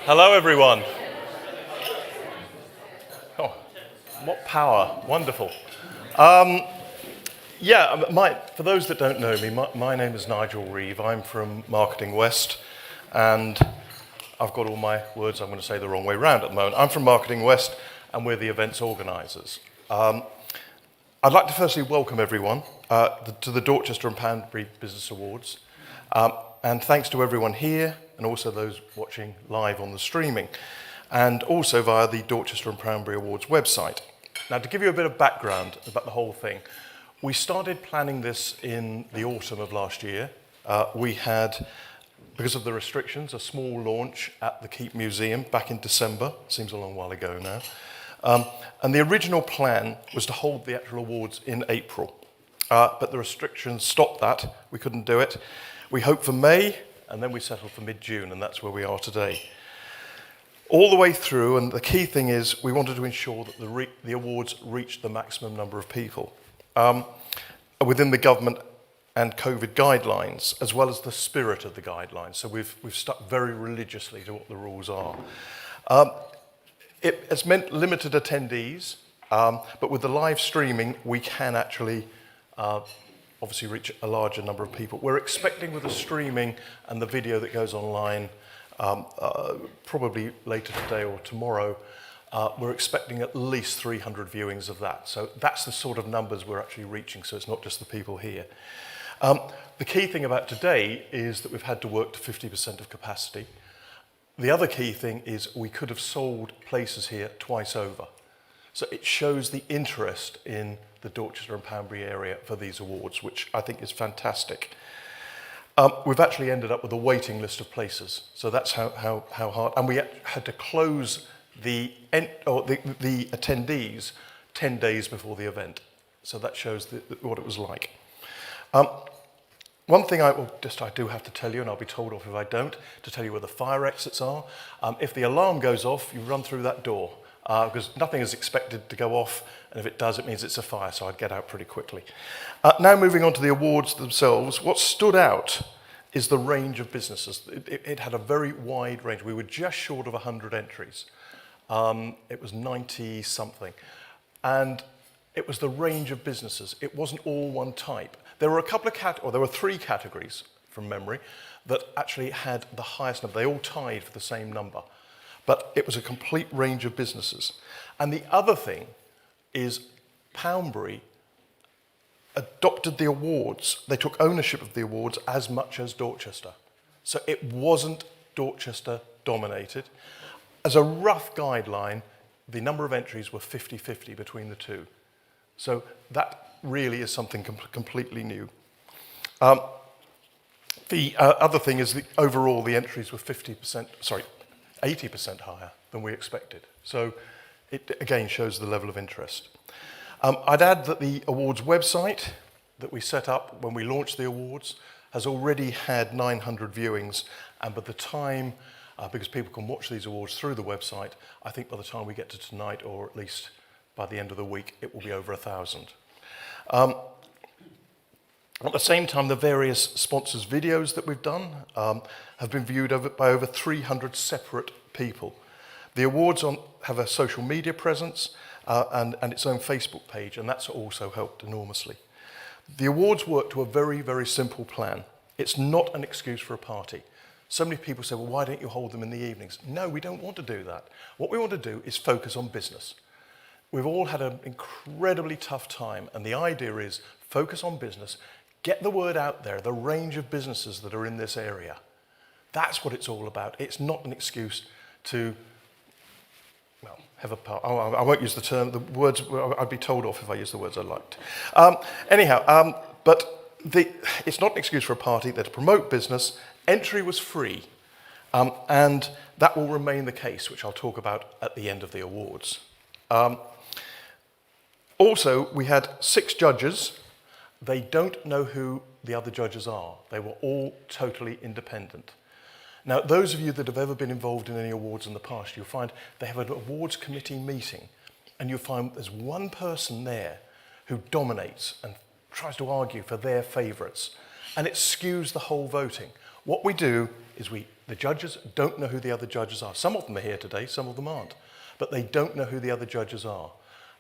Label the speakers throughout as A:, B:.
A: Hello, everyone. Oh, what power. Wonderful. For those that don't know me, my name is Nigel Reeve. I'm from Marketing West, and I've got all my words I'm going to say the wrong way round at the moment. I'm from Marketing West, and we're the events organisers. I'd like to firstly welcome everyone to the Dorchester and Poundbury Business Awards. And thanks to everyone here, and also those watching live on the streaming, and also via the Dorchester and Poundbury Awards website. Now, to give you a bit of background about the whole thing, we started planning this in the autumn of last year. We had, because of the restrictions, a small launch at the Keep Museum back in December. Seems a long while ago now. And the original plan was to hold the actual awards in April. But the restrictions stopped that. We couldn't do it. We hoped for May, and then we settled for mid-June, and that's where we are today. All the way through, and the key thing is we wanted to ensure that the awards reached the maximum number of people within the government and COVID guidelines, as well as the spirit of the guidelines. So we've stuck very religiously to what the rules are. It's meant limited attendees, but with the live streaming, we can actually obviously reach a larger number of people. We're expecting with the streaming and the video that goes online, probably later today or tomorrow, we're expecting at least 300 viewings of that. So that's the sort of numbers we're actually reaching, so it's not just the people here. The key thing about today is that we've had to work to 50% of capacity. The other key thing is we could have sold places here twice over. So it shows the interest in the Dorchester and Poundbury area for these awards, which I think is fantastic. We've actually ended up with a waiting list of places. So that's how hard, and we had to close the attendees 10 days before the event. So that shows what it was like. One thing I do have to tell you, and I'll be told off if I don't, to tell you where the fire exits are. If the alarm goes off, you run through that door, because nothing is expected to go off, and if it does, it means it's a fire, so I'd get out pretty quickly. Now moving on to the awards themselves, what stood out is the range of businesses. It had a very wide range. We were just short of 100 entries. It was 90-something. And it was the range of businesses. It wasn't all one type. There were there were three categories from memory that actually had the highest number. They all tied for the same number. But it was a complete range of businesses. And the other thing is Poundbury adopted the awards. They took ownership of the awards as much as Dorchester. So it wasn't Dorchester dominated. As a rough guideline, the number of entries were 50-50 between the two. So that really is something completely new. The other thing is overall the entries were 80% higher than we expected. So it again shows the level of interest. I'd add that the awards website that we set up when we launched the awards has already had 900 viewings, and by the time, because people can watch these awards through the website, I think by the time we get to tonight, or at least by the end of the week, it will be over 1,000. At the same time, the various sponsors' videos that we've done have been viewed by over 300 separate people. The awards have a social media presence and its own Facebook page, and that's also helped enormously. The awards work to a very, very simple plan. It's not an excuse for a party. So many people say, well, why don't you hold them in the evenings? No, we don't want to do that. What we want to do is focus on business. We've all had an incredibly tough time, and the idea is focus on business, get the word out there, the range of businesses that are in this area. That's what it's all about. It's not an excuse to, well, have a part. I won't use the words, I'd be told off if I use the words I liked. But it's not an excuse for a party. They're to promote business. Entry was free, and that will remain the case, which I'll talk about at the end of the awards. Also, we had 6 judges. They don't know who the other judges are. They were all totally independent. Now, those of you that have ever been involved in any awards in the past, you'll find they have an awards committee meeting, and you'll find there's one person there who dominates and tries to argue for their favourites, and it skews the whole voting. What we do is The judges don't know who the other judges are. Some of them are here today, some of them aren't. But they don't know who the other judges are.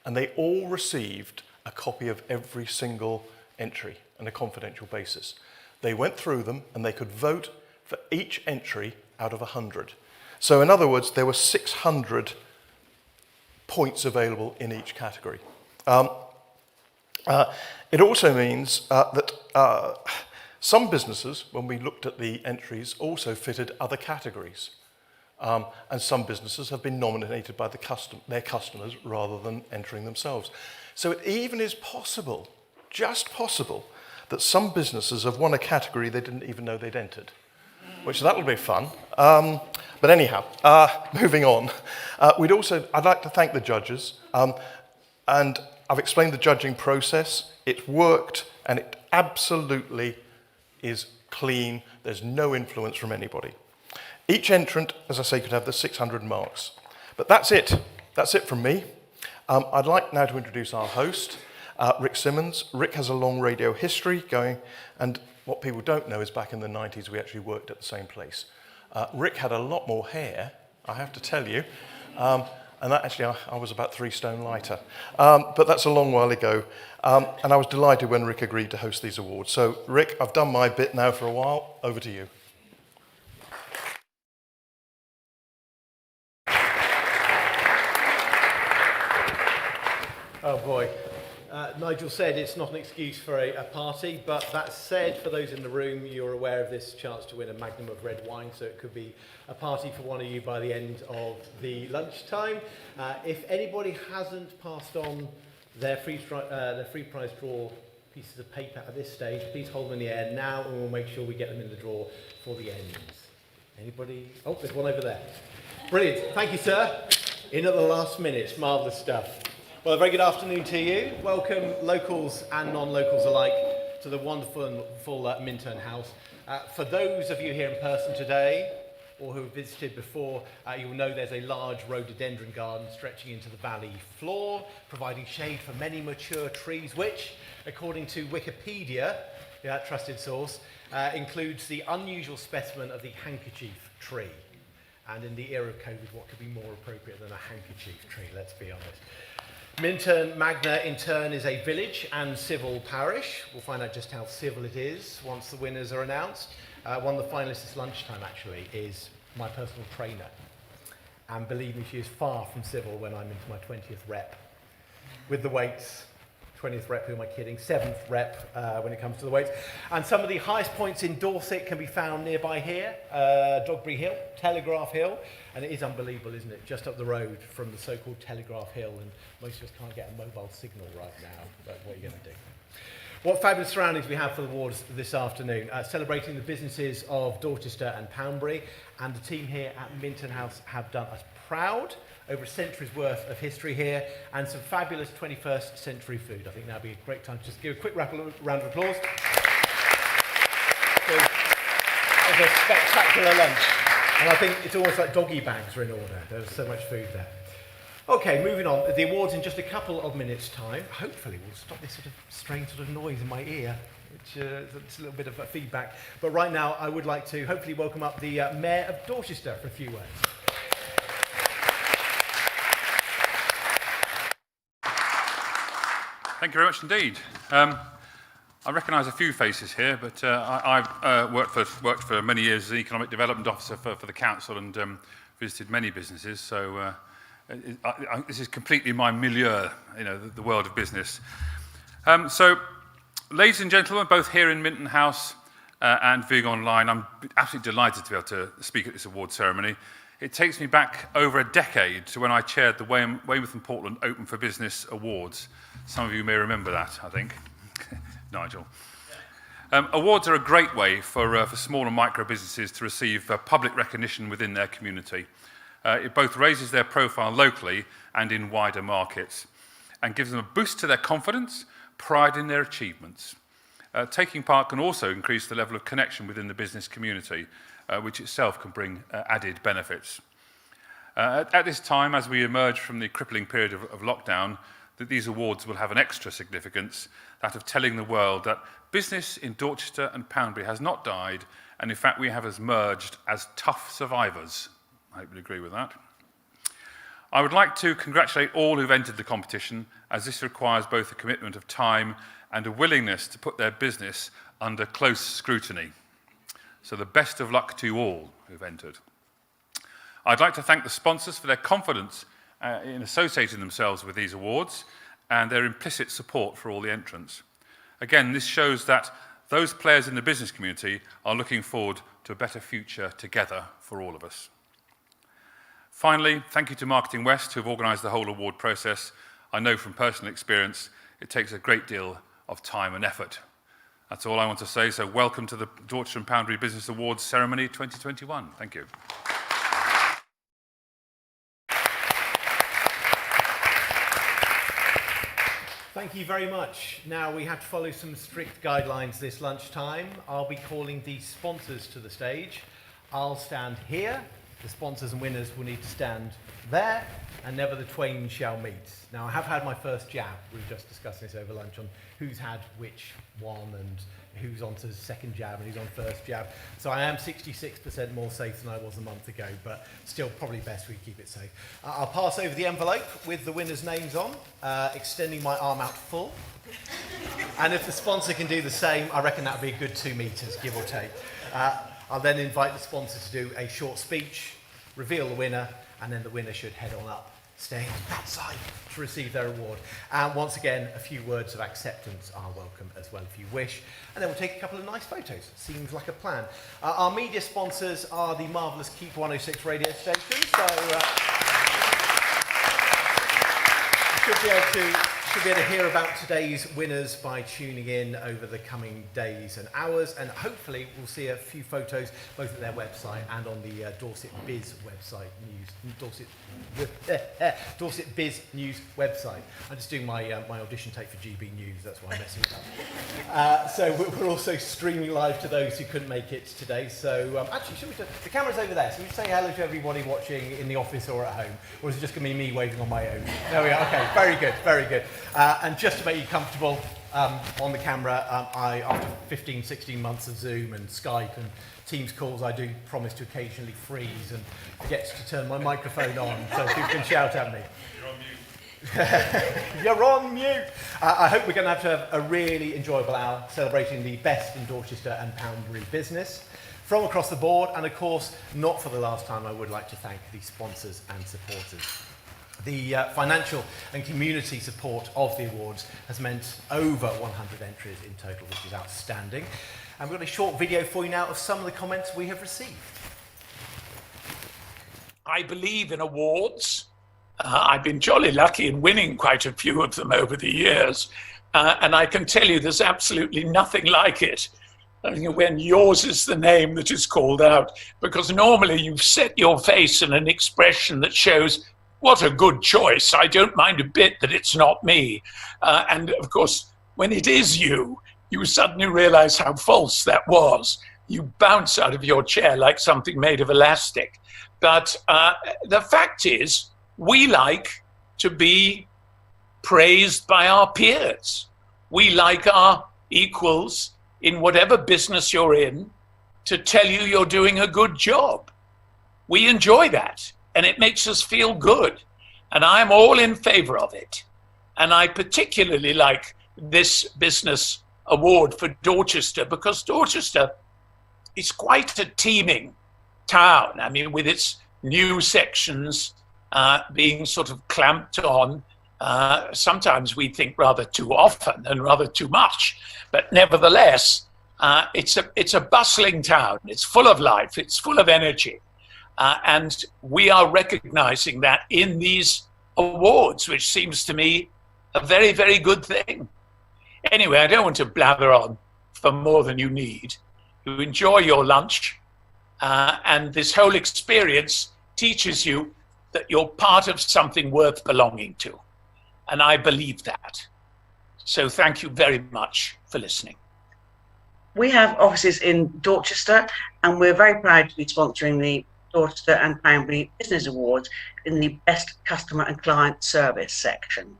A: And they all received a copy of every single entry on a confidential basis. They went through them and they could vote for each entry out of 100. So in other words, there were 600 points available in each category. It also means that some businesses, when we looked at the entries, also fitted other categories. And some businesses have been nominated by their customers rather than entering themselves. So it even is possible, just possible, that some businesses have won a category they didn't even know they'd entered, which that'll be fun. But anyhow, moving on. I'd like to thank the judges. And I've explained the judging process. It worked, and it absolutely is clean. There's no influence from anybody. Each entrant, as I say, could have the 600 marks. But that's it. That's it from me. I'd like now to introduce our host, Rick Simmons. Rick has a long radio history going, and what people don't know is back in the 90s we actually worked at the same place. Rick had a lot more hair, I have to tell you, and that actually I was about 3 stone lighter. But that's a long while ago, and I was delighted when Rick agreed to host these awards. So Rick, I've done my bit now for a while. Over to you.
B: Oh boy. Nigel said it's not an excuse for a party, but that said, for those in the room, you're aware of this chance to win a magnum of red wine, so it could be a party for one of you by the end of the lunchtime. If anybody hasn't passed on their free prize draw pieces of paper at this stage, please hold them in the air now, and we'll make sure we get them in the drawer for the end. Anybody? Oh, there's one over there. Brilliant. Thank you, sir. In at the last minute. Marvellous stuff. Well, a very good afternoon to you. Welcome, locals and non-locals alike, to the wonderful Minterne House. For those of you here in person today, or who have visited before, you'll know there's a large rhododendron garden stretching into the valley floor, providing shade for many mature trees, which, according to Wikipedia, that trusted source, includes the unusual specimen of the handkerchief tree. And in the era of COVID, what could be more appropriate than a handkerchief tree, let's be honest. Minterne Magna, in turn, is a village and civil parish. We'll find out just how civil it is once the winners are announced. One of the finalists this lunchtime, actually, is my personal trainer. And believe me, she is far from civil when I'm into my 20th rep. With the weights, 20th rep, who am I kidding? 7th rep when it comes to the weights. And some of the highest points in Dorset can be found nearby here. Dogbury Hill, Telegraph Hill. And it is unbelievable, isn't it? Just up the road from the so-called Telegraph Hill, and most of us can't get a mobile signal right now, but what are you going to do? What fabulous surroundings we have for the awards this afternoon, celebrating the businesses of Dorchester and Poundbury, and the team here at Minterne House have done us proud. Over a century's worth of history here, and some fabulous 21st century food. I think that'd be a great time to just give a quick round of applause. So, it was a spectacular lunch. And I think it's almost like doggy bags are in order. There's so much food there. Okay, moving on. The awards in just a couple of minutes' time. Hopefully we'll stop this sort of strange sort of noise in my ear, which is a little bit of feedback. But right now, I would like to hopefully welcome up the Mayor of Dorchester for a few words.
C: Thank you very much indeed. I recognise a few faces here, but I've worked for many years as an economic development officer for the council and visited many businesses. So this is completely my milieu, you know, the world of business. So, ladies and gentlemen, both here in Minterne House and viewing online, I'm absolutely delighted to be able to speak at this award ceremony. It takes me back over a decade to when I chaired the Weymouth and Portland Open for Business Awards. Some of you may remember that, I think. Nigel. Awards are a great way for small and micro businesses to receive public recognition within their community. It both raises their profile locally and in wider markets, and gives them a boost to their confidence, pride in their achievements. Taking part can also increase the level of connection within the business community, which itself can bring added benefits. At this time, as we emerge from the crippling period of lockdown, that these awards will have an extra significance, that of telling the world that business in Dorchester and Poundbury has not died and in fact we have us merged as tough survivors. I hope you agree with that. I would like to congratulate all who've entered the competition, as this requires both a commitment of time and a willingness to put their business under close scrutiny. So the best of luck to all who've entered. I'd like to thank the sponsors for their confidence in associating themselves with these awards and their implicit support for all the entrants. Again, this shows that those players in the business community are looking forward to a better future together for all of us. Finally, thank you to Marketing West, who have organised the whole award process. I know from personal experience it takes a great deal of time and effort. That's all I want to say, so welcome to the Dorchester Poundbury Business Awards Ceremony 2021. Thank you.
B: Thank you very much. Now we have to follow some strict guidelines this lunchtime. I'll be calling the sponsors to the stage. I'll stand here. The sponsors and winners will need to stand there, and never the twain shall meet. Now I have had my first jab. We were just discussing this over lunch on who's had which one and who's on to second jab and who's on first jab. So I am 66% more safe than I was a month ago, but still probably best we keep it safe. I'll pass over the envelope with the winners' names on, extending my arm out full. And if the sponsor can do the same, I reckon that would be a good 2 meters, give or take. I'll then invite the sponsor to do a short speech, reveal the winner, and then the winner should head on up, staying that side to receive their award. And once again, a few words of acceptance are welcome as well if you wish. And then we'll take a couple of nice photos. Seems like a plan. Our media sponsors are the marvellous Keep 106 radio station. So you should be able to hear about today's winners by tuning in over the coming days and hours, and hopefully we'll see a few photos both at their website and on the Dorset Biz website Dorset Biz News website. I'm just doing my audition tape for GB News, that's why I'm messing it up. So we're also streaming live to those who couldn't make it today. So actually, the camera's over there, so we say hello to everybody watching in the office or at home, or is it just going to be me waving on my own? There we are. Okay, very good, very good. And just to make you comfortable on the camera, after 15, 16 months of Zoom and Skype and Teams calls, I do promise to occasionally freeze and forget to turn my microphone on, so people can shout at me. You're on mute. You're on mute. I hope we're going to have a really enjoyable hour celebrating the best in Dorchester and Poundbury business from across the board, and of course, not for the last time, I would like to thank the sponsors and supporters. The financial and community support of the awards has meant over 100 entries in total, which is outstanding. And we've got a short video for you now of some of the comments we have received.
D: I believe in awards. I've been jolly lucky in winning quite a few of them over the years. And I can tell you there's absolutely nothing like it when yours is the name that is called out, because normally you've set your face in an expression that shows what a good choice. I don't mind a bit that it's not me. And of course, when it is you, you suddenly realize how false that was. You bounce out of your chair like something made of elastic. But the fact is, we like to be praised by our peers. We like our equals in whatever business you're in to tell you you're doing a good job. We enjoy that, and it makes us feel good. And I'm all in favor of it. And I particularly like this business award for Dorchester, because Dorchester is quite a teeming town. I mean, with its new sections being sort of clamped on, sometimes we think rather too often and rather too much. But nevertheless, it's a bustling town. It's full of life. It's full of energy. And we are recognizing that in these awards, which seems to me a very, very good thing. Anyway, I don't want to blather on for more than you need. You enjoy your lunch, and this whole experience teaches you that you're part of something worth belonging to. And I believe that. So thank you very much for listening.
E: We have offices in Dorchester, and we're very proud to be sponsoring the Dorchester and Poundbury Business Awards in the Best Customer and Client Service section.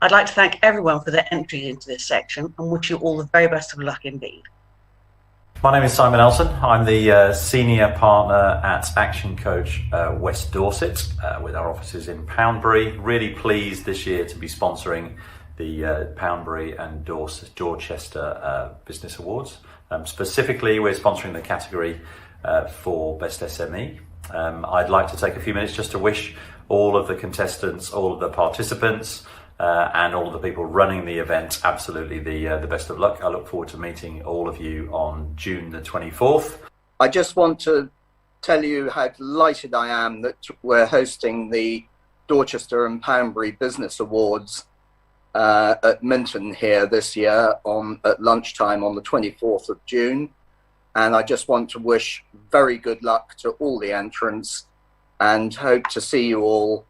E: I'd like to thank everyone for their entry into this section and wish you all the very best of luck indeed.
F: My name is Simon Elson. I'm the senior partner at Action Coach West Dorset with our offices in Poundbury. Really pleased this year to be sponsoring the Poundbury and Dorchester Business Awards. Specifically, we're sponsoring the category for Best SME. I'd like to take a few minutes just to wish all of the contestants, all of the participants, and all of the people running the event absolutely the best of luck. I look forward to meeting all of you on June the 24th.
G: I just want to tell you how delighted I am that we're hosting the Dorchester and Poundbury Business Awards at Minterne here this year at lunchtime on the 24th of June. And I just want to wish very good luck to all the entrants and hope to see you all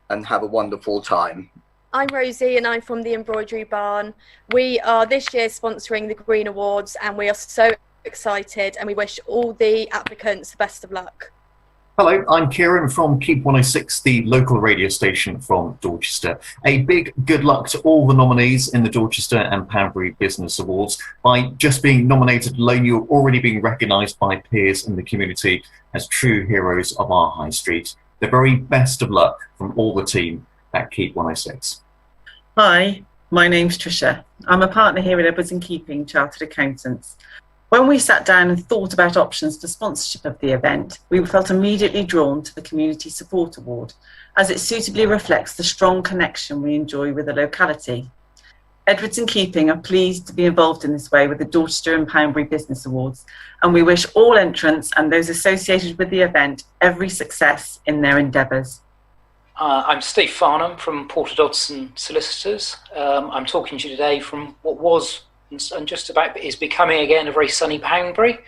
G: and have a wonderful time.
H: I'm Rosie and I'm from the Embroidery Barn. We are this year sponsoring the Green Awards and we are so excited and we wish all the applicants the best of luck.
I: Hello, I'm Kieran from Keep 106, the local radio station from Dorchester. A big good luck to all the nominees in the Dorchester and Poundbury Business Awards. By just being nominated alone, you're already being recognised by peers in the community as true heroes of our high street. The very best of luck from all the team at Keep 106.
J: Hi, my name's Tricia. I'm a partner here at Edwards & Keeping Chartered Accountants. When we sat down and thought about options for sponsorship of the event, we felt immediately drawn to the Community Support Award, as it suitably reflects the strong connection we enjoy with the locality. Edwards & Keeping are pleased to be involved in this way with the Dorchester and Poundbury Business Awards, and we wish all entrants and those associated with the event every success in their endeavours.
K: I'm Steve Farnham from Porter Dodson Solicitors. I'm talking to you today from what was and just about is becoming again a very sunny Poundbury.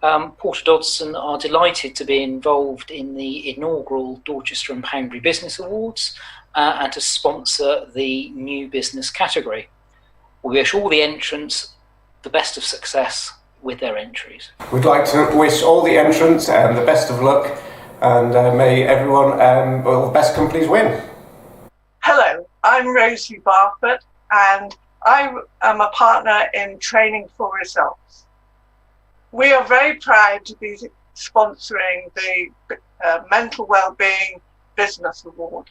K: Porter Dodson are delighted to be involved in the inaugural Dorchester and Poundbury Business Awards and to sponsor the new business category. We wish all the entrants the best of success with their entries.
L: We'd like to wish all the entrants the best of luck. And may everyone, the best companies win.
M: Hello, I'm Rosie Barfoot and I am a partner in Training for Results. We are very proud to be sponsoring the Mental Wellbeing Business Award.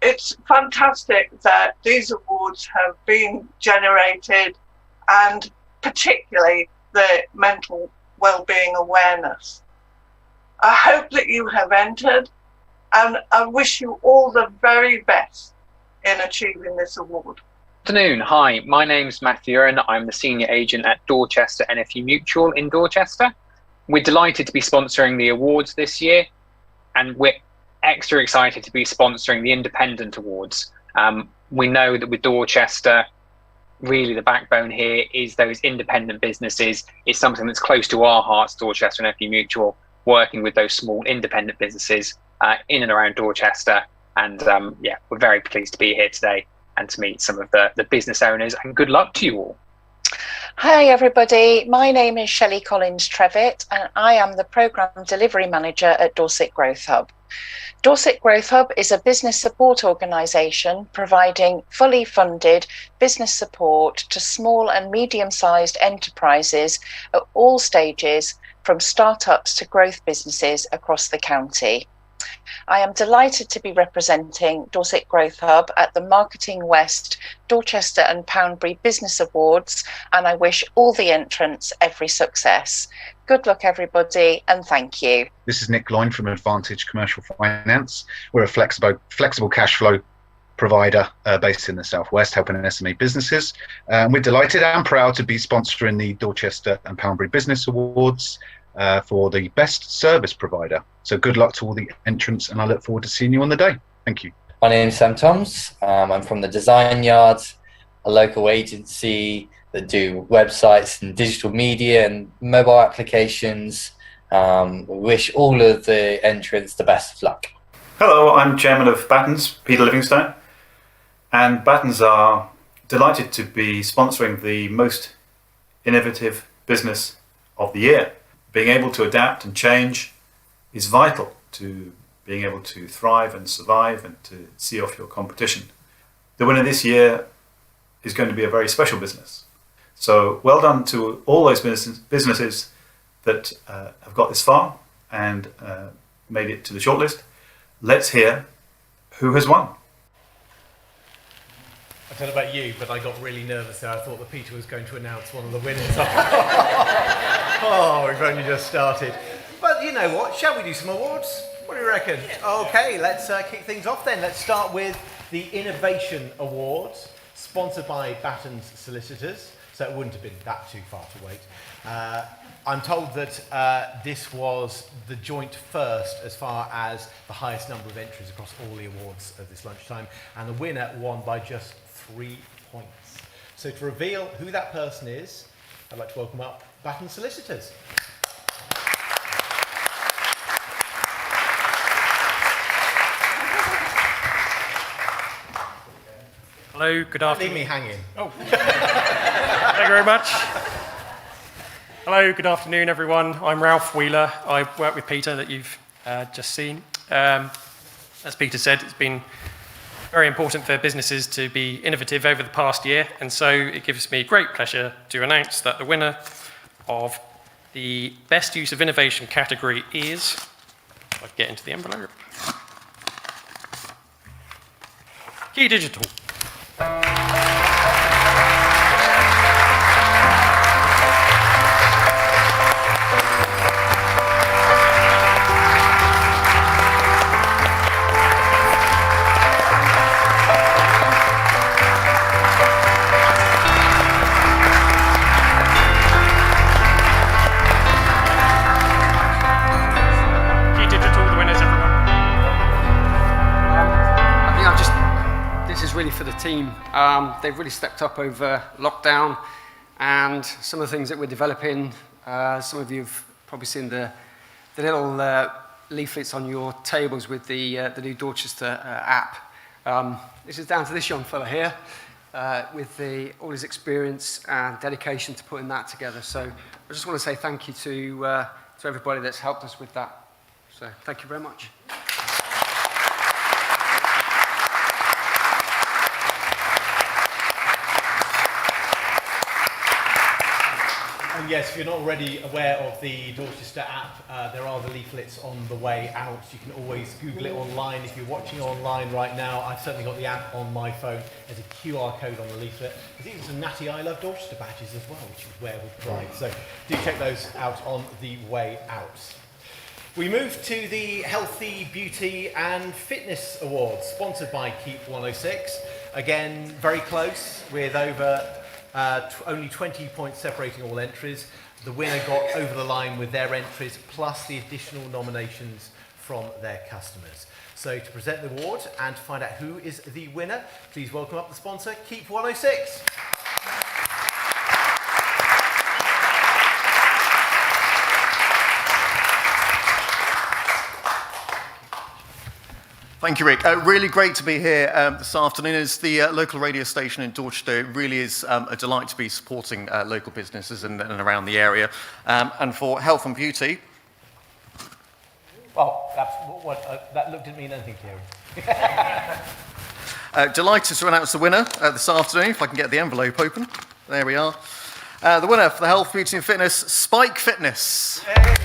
M: It's fantastic that these awards have been generated and particularly the mental wellbeing awareness. I hope that you have entered and I wish you all the very best in achieving this award.
N: Good afternoon. Hi, my name's Matthew and I'm the senior agent at Dorchester NFU Mutual in Dorchester. We're delighted to be sponsoring the awards this year and we're extra excited to be sponsoring the Independent Awards. We know that with Dorchester, really the backbone here is those independent businesses. It's something that's close to our hearts, Dorchester NFU Mutual, working with those small independent businesses in and around Dorchester. And we're very pleased to be here today and to meet some of the business owners, and good luck to you all.
O: Hi everybody, my name is Shelley Collins-Trevitt and I am the Programme Delivery Manager at Dorset Growth Hub. Dorset Growth Hub is a business support organisation providing fully funded business support to small and medium-sized enterprises at all stages, from startups to growth businesses across the county. I am delighted to be representing Dorset Growth Hub at the Marketing West Dorchester and Poundbury Business Awards, and I wish all the entrants every success. Good luck everybody and thank you.
P: This is Nick Loyne from Advantage Commercial Finance. We're a flexible cash flow provider based in the Southwest, helping SME businesses. We're delighted and proud to be sponsoring the Dorchester and Poundbury Business Awards for the best service provider. So good luck to all the entrants and I look forward to seeing you on the day. Thank you.
Q: My name is Sam Toms. I'm from the Design Yard, a local agency that do websites and digital media and mobile applications. We wish all of the entrants the best of luck.
R: Hello, I'm Chairman of Battens, Peter Livingstone, and Battens are delighted to be sponsoring the most innovative business of the year. Being able to adapt and change is vital to being able to thrive and survive and to see off your competition. The winner this year is going to be a very special business. So well done to all those businesses that have got this far and made it to the shortlist. Let's hear who has won.
B: I don't know about you, but I got really nervous there. I thought that Peter was going to announce one of the winners. Oh, we've only just started. But you know what? Shall we do some awards? What do you reckon? Okay, let's kick things off then. Let's start with the Innovation Awards, sponsored by Battens Solicitors. So it wouldn't have been that too far to wait. I'm told that this was the joint first as far as the highest number of entries across all the awards of this lunchtime, and the winner won by just 3 points. So to reveal who that person is, I'd like to welcome up Battens Solicitors.
S: Hello, good afternoon.
B: Leave me hanging.
S: Oh, thank you very much. Hello, good afternoon, everyone. I'm Ralph Wheeler. I work with Peter that you've just seen. As Peter said, it's been very important for businesses to be innovative over the past year, and so it gives me great pleasure to announce that the winner of the Best Use of Innovation category is, if I can get into the envelope, Key Digital. Really for the team. They've really stepped up over lockdown, and some of the things that we're developing, some of you have probably seen the little leaflets on your tables with the new Dorchester app. This is down to this young fella here with all his experience and dedication to putting that together. So I just want to say thank you to everybody that's helped us with that. So thank you very much.
B: And yes, if you're not already aware of the Dorchester app, there are the leaflets on the way out. You can always Google it online. If you're watching online right now, I've certainly got the app on my phone. There's a QR code on the leaflet. There's even some natty I Love Dorchester badges as well, which you wear with pride. So do check those out on the way out. We move to the Healthy Beauty and Fitness Awards, sponsored by Keep 106. Again, very close with over only 20 points separating all entries. The winner got over the line with their entries, plus the additional nominations from their customers. So to present the award and to find out who is the winner, please welcome up the sponsor, Keep 106.
T: Thank you, Rick. Really great to be here this afternoon. As the local radio station in Dorchester, it really is a delight to be supporting local businesses and around the area. And for health and beauty...
B: Well, that didn't mean anything, Kieran.
T: Delighted to announce the winner this afternoon, if I can get the envelope open. There we are. The winner for the health, beauty and fitness, Spike Fitness. Yay.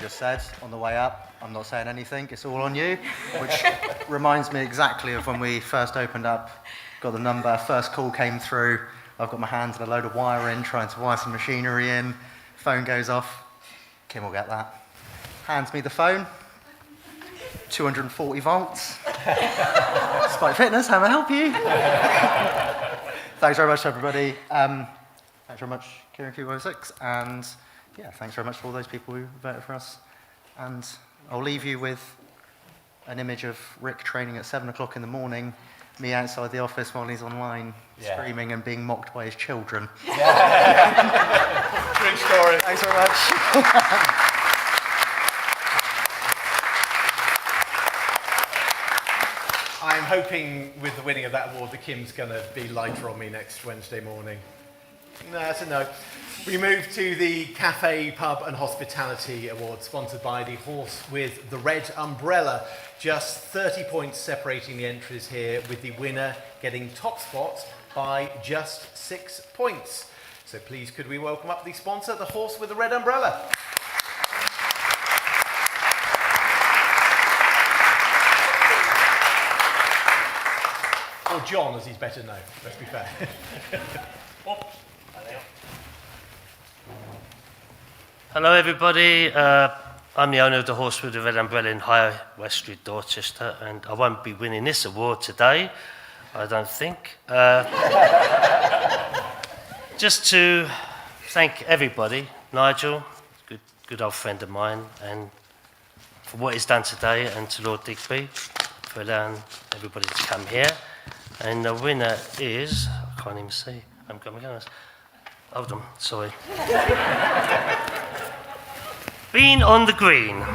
U: Said on the way up, I'm not saying anything, it's all on you, which reminds me exactly of when we first opened up, got the number, first call came through, I've got my hands in a load of wiring, trying to wire some machinery in, phone goes off, Kim will get that, hands me the phone, 240 volts, Spike Fitness, how may I help you? Thanks very much everybody, thanks very much Kieran Q106, and yeah, thanks very much for all those people who voted for us. And I'll leave you with an image of Rick training at 7 o'clock in the morning, me outside the office while he's online, screaming and being mocked by his children.
B: Yeah. Great story.
U: Thanks very much.
B: hoping with the winning of that award that Kim's going to be lighter on me next Wednesday morning. No, that's a no. We move to the Cafe, Pub and Hospitality Award, sponsored by the Horse with the Red Umbrella. Just 30 points separating the entries here, with the winner getting top spot by just 6 points. So please could we welcome up the sponsor, the Horse with the Red Umbrella. Or John, as he's better known, let's be fair.
A: Hello everybody, I'm the owner of the Horse with the Red Umbrella in High West Street, Dorchester, and I won't be winning this award today, I don't think. Just to thank everybody, Nigel, good old friend of mine, and for what he's done today, and to Lord Digby for allowing everybody to come here. And the winner is, I can't even see, I'm going to hold on, sorry. Being on the Green.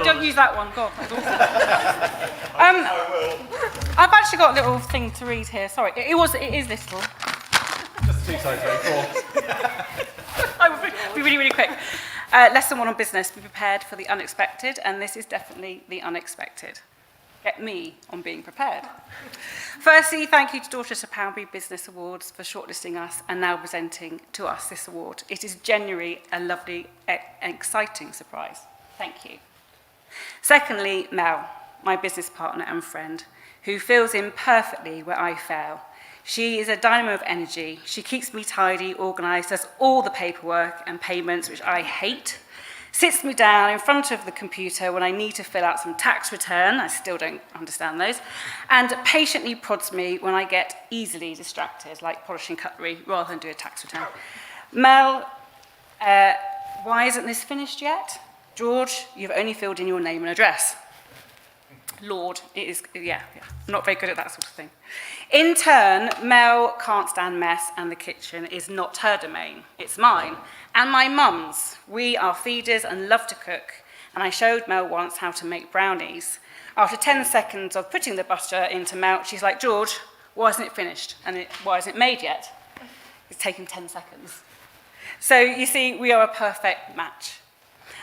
V: Don't use that one. God, that's awful. I've actually got a little thing to read here. Sorry, it is little.
B: Just 2 sides,
V: I will be really, really quick. Lesson 1 on business: be prepared for the unexpected, and this is definitely the unexpected. Get me on being prepared. Firstly, thank you to Dorchester Poundbury Business Awards for shortlisting us and now presenting to us this award. It is genuinely a lovely and exciting surprise. Thank you. Secondly, Mel, my business partner and friend, who fills in perfectly where I fail. She is a dynamo of energy. She keeps me tidy, organised, does all the paperwork and payments, which I hate, sits me down in front of the computer when I need to fill out some tax return, I still don't understand those, and patiently prods me when I get easily distracted, like polishing cutlery, rather than do a tax return. Mel, why isn't this finished yet? George, you've only filled in your name and address. Lord, it is, yeah, not very good at that sort of thing. In turn, Mel can't stand mess, and the kitchen is not her domain, it's mine. And my mum's. We are feeders and love to cook, and I showed Mel once how to make brownies. After 10 seconds of putting the butter into melt, she's like, George, why isn't it finished? And why isn't it made yet? It's taken 10 seconds. So you see, we are a perfect match.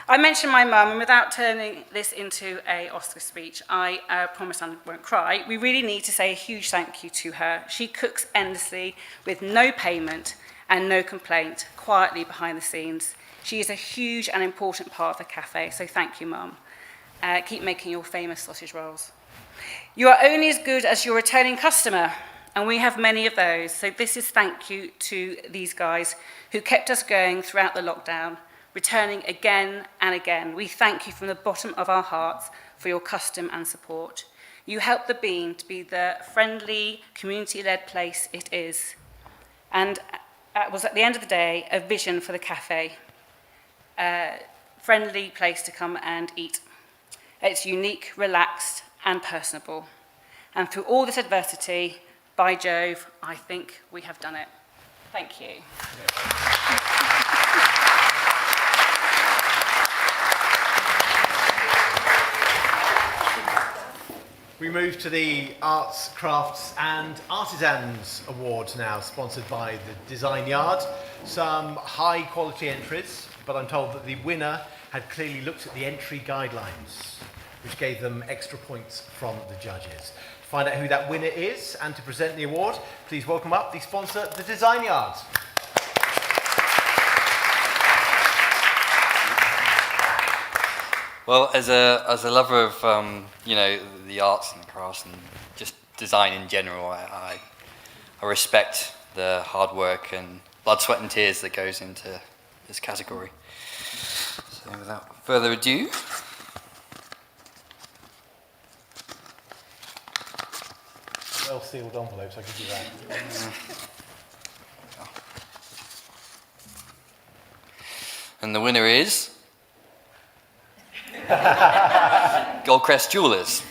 V: I mentioned my mum, and without turning this into an Oscar speech, I promise I won't cry. We really need to say a huge thank you to her. She cooks endlessly with no payment and no complaint, quietly behind the scenes. She is a huge and important part of the cafe, so thank you, Mum. Keep making your famous sausage rolls. You are only as good as your returning customer, and we have many of those. So this is thank you to these guys who kept us going throughout the lockdown, returning again and again. We thank you from the bottom of our hearts for your custom and support. You help the Bean to be the friendly, community-led place it is. And it was, at the end of the day, a vision for the cafe. A friendly place to come and eat. It's unique, relaxed, and personable. And through all this adversity, by Jove, I think we have done it. Thank you.
B: We move to the Arts, Crafts and Artisans Awards now, sponsored by the Design Yard. Some high quality entries, but I'm told that the winner had clearly looked at the entry guidelines, which gave them extra points from the judges. To find out who that winner is and to present the award, please welcome up the sponsor, the Design Yard.
Q: Well, as a lover of the arts and crafts and just design in general, I respect the hard work and blood, sweat and tears that goes into
C: this category. So without further ado,
B: Well sealed envelopes, I give you that.
C: And the winner is Goldcrest Jewellers.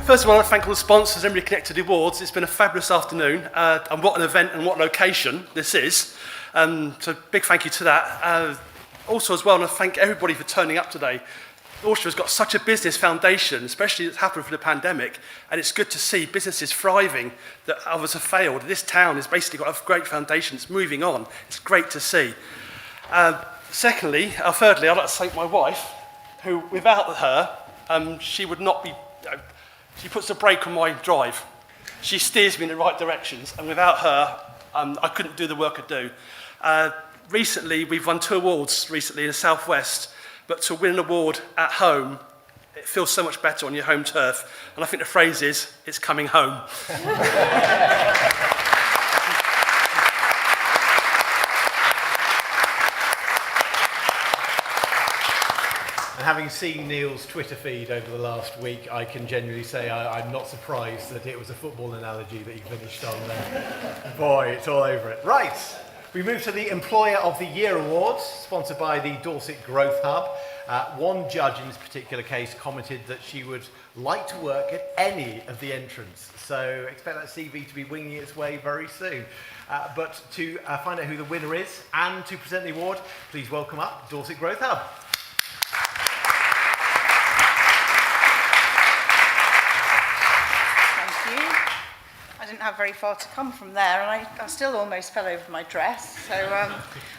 D: First of all, I want to thank all the sponsors, everybody connected to the awards. It's been a fabulous afternoon, and what an event and what location this is. So big thank you to that. Also as well, I want to thank everybody for turning up today. Dorchester has got such a business foundation, especially that's happened for the pandemic, and it's good to see businesses thriving that others have failed. This town has basically got a great foundation. It's moving on. It's great to see. Thirdly, I'd like to thank my wife, who without her, she would not be... She puts a brake on my drive. She steers me in the right directions, and without her, I couldn't do the work I do. Recently, we've won 2 awards recently in the South West, but to win an award at home, it feels so much better on your home turf. And I think the phrase is, it's coming home.
B: And having seen Neil's Twitter feed over the last week, I can genuinely say I'm not surprised that it was a football analogy that he finished on there. Boy, it's all over it. Right, we move to the Employer of the Year Awards, sponsored by the Dorset Growth Hub. One judge in this particular case commented that she would like to work at any of the entrants. So expect that CV to be winging its way very soon. But to find out who the winner is and to present the award, please welcome up Dorset Growth Hub.
W: I didn't have very far to come from there, and I still almost fell over my dress. So,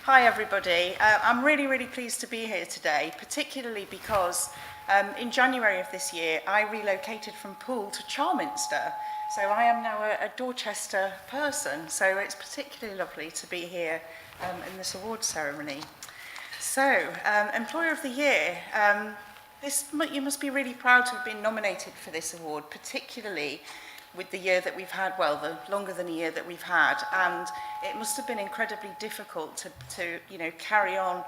W: hi everybody. I'm really, really pleased to be here today, particularly because in January of this year, I relocated from Poole to Charminster. So I am now a Dorchester person, so it's particularly lovely to be here in this awards ceremony. So, Employer of the Year. You must be really proud to have been nominated for this award, particularly with the year that we've had, well, the longer than a year that we've had, and it must have been incredibly difficult to carry on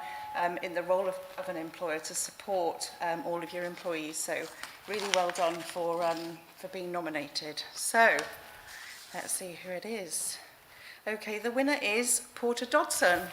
W: in the role of an employer to support all of your employees. So really well done for being nominated. So let's see who it is. Okay, the winner is Porter Dodson.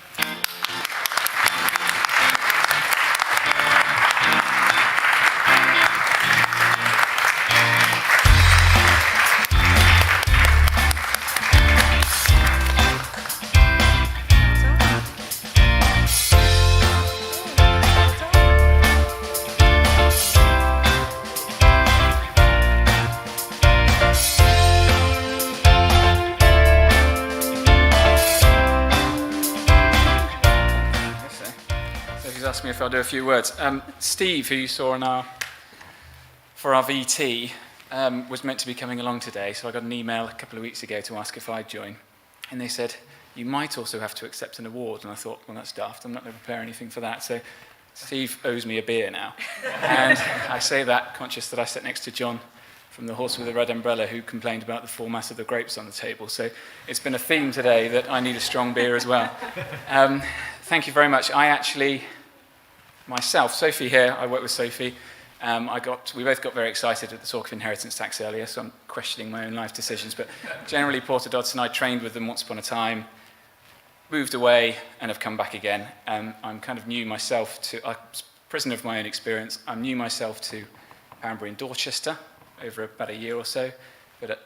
X: Me if I'll do a few words. Steve, who you saw for our VT, was meant to be coming along today, so I got an email a couple of weeks ago to ask if I'd join. And they said, you might also have to accept an award. And I thought, well, that's daft. I'm not going to prepare anything for that. So Steve owes me a beer now. And I say that conscious that I sat next to John from the Horse with the Red Umbrella, who complained about the format of the grapes on the table. So it's been a theme today that I need a strong beer as well. Thank you very much. I actually... Myself, Sophie here, I work with Sophie. We both got very excited at the talk of inheritance tax earlier, so I'm questioning my own life decisions. But generally, Porter Dodson, I trained with them once upon a time, moved away, and have come back again. I'm kind of new myself I'm prisoner of my own experience. I'm new myself to Poundbury and Dorchester over about a year or so. But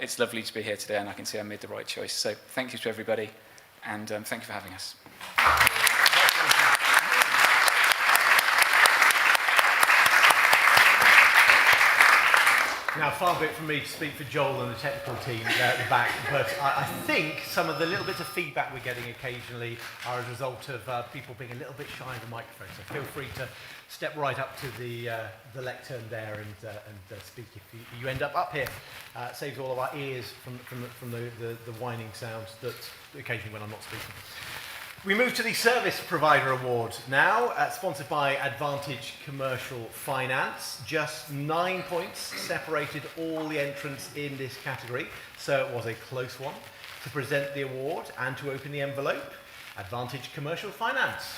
X: it's lovely to be here today, and I can see I made the right choice. So thank you to everybody, and thank you for having us.
B: Now, far be it from me to speak for Joel and the technical team there at the back, but I think some of the little bits of feedback we're getting occasionally are a result of people being a little bit shy of the microphone. So feel free to step right up to the lectern there and speak if you end up here. Saves all of our ears from the whining sounds that occasionally when I'm not speaking. We move to the Service Provider Award now, sponsored by Advantage Commercial Finance. Just 9 points separated all the entrants in this category, so it was a close one. To present the award and to open the envelope, Advantage Commercial Finance.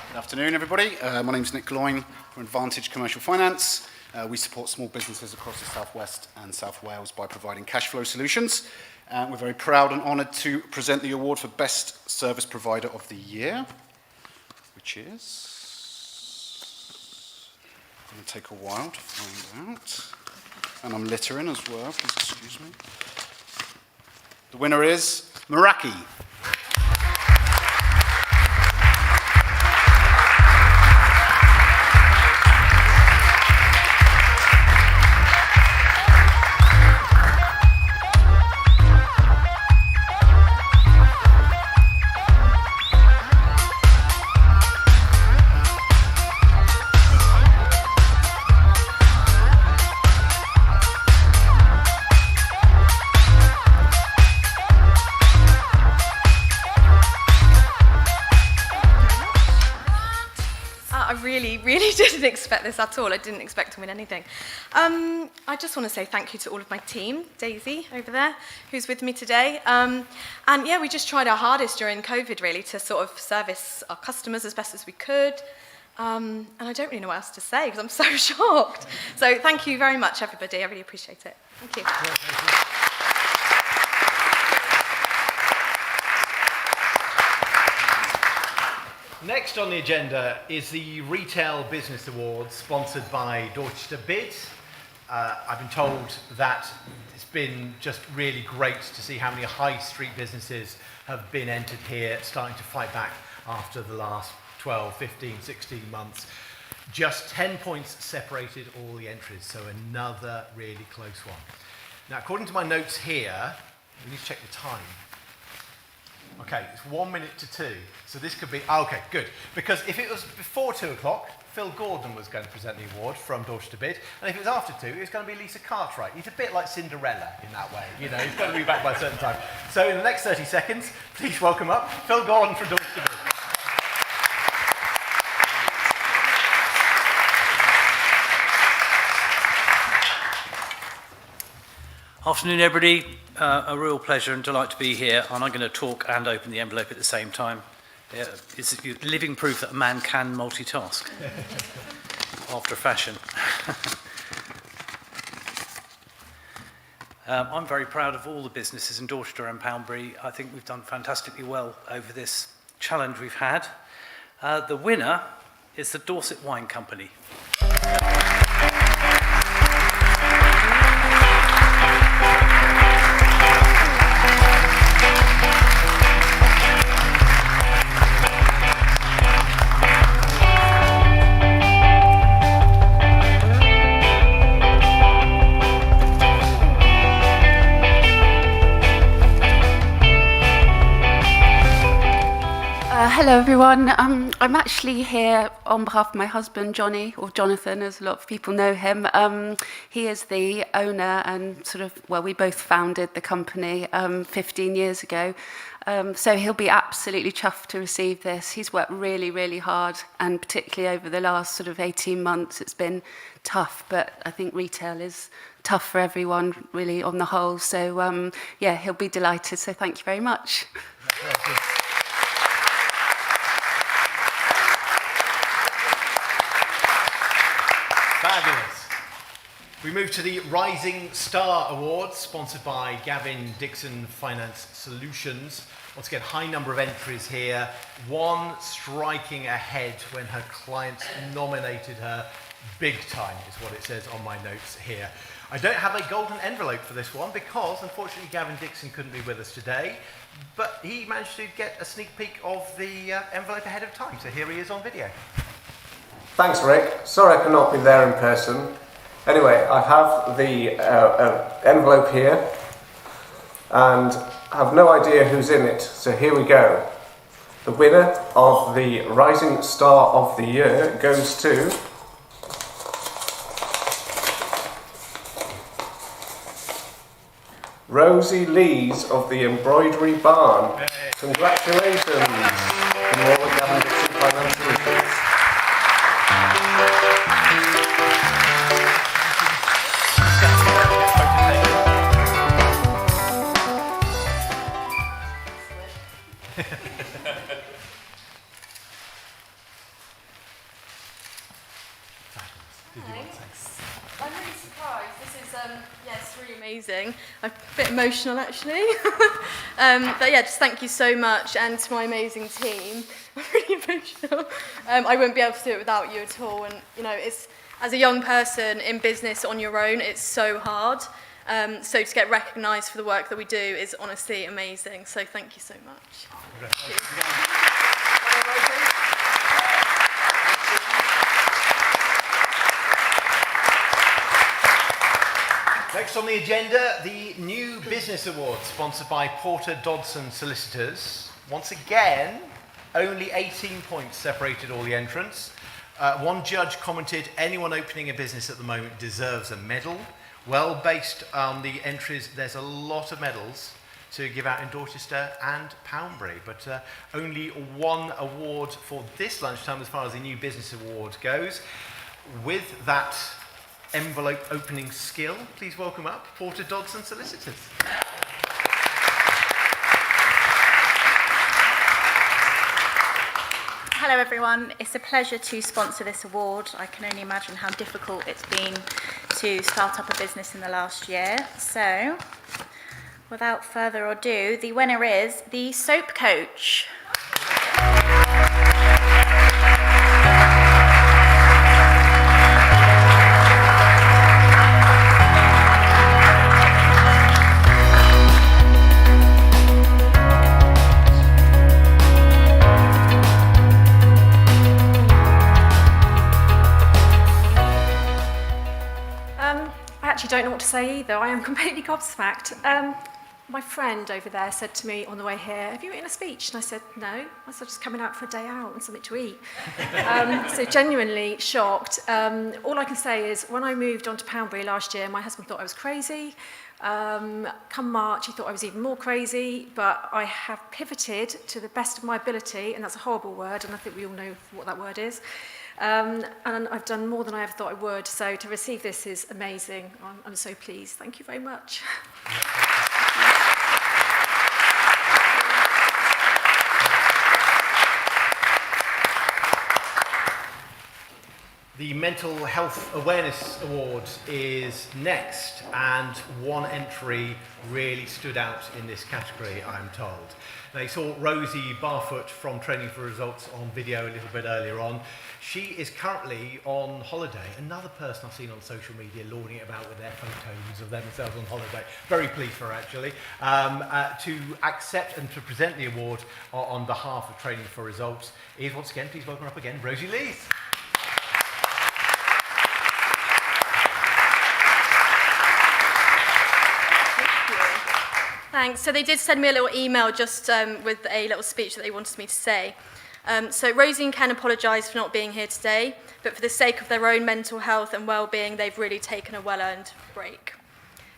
E: Good afternoon, everybody. My name's Nick Gloyne from Advantage Commercial Finance. We support small businesses across the South West and South Wales by providing cash flow solutions. We're very proud and honoured to present the award for Best Service Provider of the Year, which is going to take a while to find out. And I'm littering as well, please excuse me. The winner is Meraki.
F: Really didn't expect this at all. I didn't expect to win anything. I just want to say thank you to all of my team, Daisy over there, who's with me today. And yeah, we just tried our hardest during COVID really to sort of service our customers as best as we could. And I don't really know what else to say because I'm so shocked. So thank you very much, everybody. I really appreciate it. Thank you.
B: Yeah, thank you. Next on the agenda is the Retail Business Awards, sponsored by Dorchester Bid. I've been told that it's been just really great to see how many high street businesses have been entered here, starting to fight back after the last 12, 15, 16 months. Just 10 points separated all the entries, so another really close one. Now, according to my notes here, we need to check the time. Okay, it's 1 minute to 2, so this could be, okay, good. Because if it was before 2 o'clock, Phil Gordon was going to present the award from Dorchester Bid, and if it was after 2, it was going to be Lisa Cartwright. He's a bit like Cinderella in that way, you know, he's got to be back by a certain time. So in the next 30 seconds, please welcome up Phil Gordon from Dorchester Bid.
G: Afternoon, everybody. A real pleasure and delight to be here, and I'm going to talk and open the envelope at the same time. It's living proof that a man can multitask after a fashion. I'm very proud of all the businesses in Dorchester and Poundbury. I think we've done fantastically well over this challenge we've had. The winner is the Dorset Wine Company.
H: Hello everyone, I'm actually here on behalf of my husband Johnny, or Jonathan as a lot of people know him. He is the owner and we both founded the company 15 years ago. So he'll be absolutely chuffed to receive this. He's worked really, really hard, and particularly over the last 18 months it's been tough, but I think retail is tough for everyone really on the whole. So yeah, he'll be delighted, so thank you very much.
B: Fabulous. We move to the Rising Star Awards, sponsored by Gavin Dixon Finance Solutions. Once again, high number of entries here. One striking ahead when her clients nominated her big time is what it says on my notes here. I don't have a golden envelope for this one because, unfortunately, Gavin Dixon couldn't be with us today, but he managed to get a sneak peek of the envelope ahead of time, so here he is on video.
I: Thanks, Rick. Sorry I cannot be there in person. Anyway, I have the envelope here and I have no idea who's in it, so here we go. The winner of the Rising Star of the Year goes to Rosie Lees of the Embroidery Barn. Congratulations. From all the Gavin Dixon Finance Solutions.
F: Thanks. I'm really surprised. This is, yeah, it's really amazing. I'm a bit emotional, actually. But yeah, just thank you so much, and to my amazing team. I'm really emotional. I wouldn't be able to do it without you at all. And you know, it's as a young person in business on your own, it's so hard. So to get recognised for the work that we do is honestly amazing. So thank you so much.
B: Next on the agenda, the New Business Awards, sponsored by Porter Dodson Solicitors. Once again, only 18 points separated all the entrants. One judge commented, anyone opening a business at the moment deserves a medal. Well, based on the entries, there's a lot of medals to give out in Dorchester and Poundbury, but only one award for this lunchtime as far as the New Business Award goes. With that envelope opening skill, please welcome up Porter Dodson Solicitors.
J: Hello everyone, it's a pleasure to sponsor this award. I can only imagine how difficult it's been to start up a business in the last year. So, without further ado, the winner is the Soap Coach.
K: I don't know what to say either. I am completely gobsmacked. My friend over there said to me on the way here, have you written a speech? And I said, no. I said, just coming out for a day out and something to eat. So genuinely shocked. All I can say is when I moved on to Poundbury last year, my husband thought I was crazy. Come March, he thought I was even more crazy, but I have pivoted to the best of my ability, and that's a horrible word, and I think we all know what that word is. And I've done more than I ever thought I would, so to receive this is amazing. I'm so pleased. Thank you very much.
B: The Mental Health Awareness Award is next, and one entry really stood out in this category, I'm told. They saw Rosie Barfoot from Training for Results on video a little bit earlier on. She is currently on holiday. Another person I've seen on social media lauding it about with their photos of themselves on holiday. Very pleased for her, actually. To accept and to present the award on behalf of Training for Results is, once again, please welcome up again, Rosie Lees.
F: Thanks. So they did send me a little email just with a little speech that they wanted me to say. So Rosie and Ken apologise for not being here today, but for the sake of their own mental health and well-being, they've really taken a well-earned break.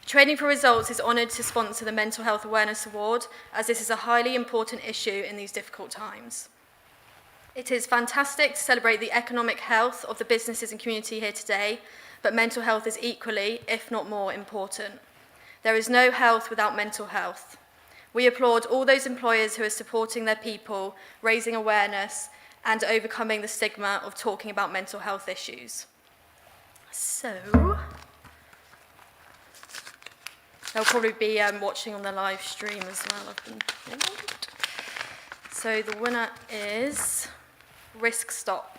F: Training for Results is honoured to sponsor the Mental Health Awareness Award, as this is a highly important issue in these difficult times. It is fantastic to celebrate the economic health of the businesses and community here today, but mental health is equally, if not more, important. There is no health without mental health. We applaud all those employers who are supporting their people, raising awareness, and overcoming the stigma of talking about mental health issues. So, they'll probably be watching on the live stream as well. So the winner is Risk Stop.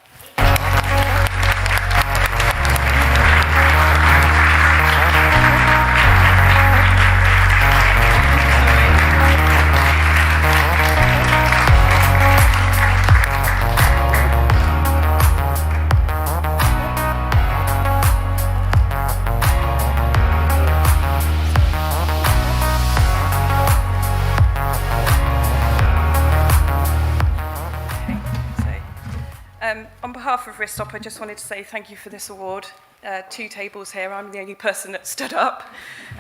V: behalf of Ristop, I just wanted to say thank you for this award. 2 tables here, I'm the only person that stood up.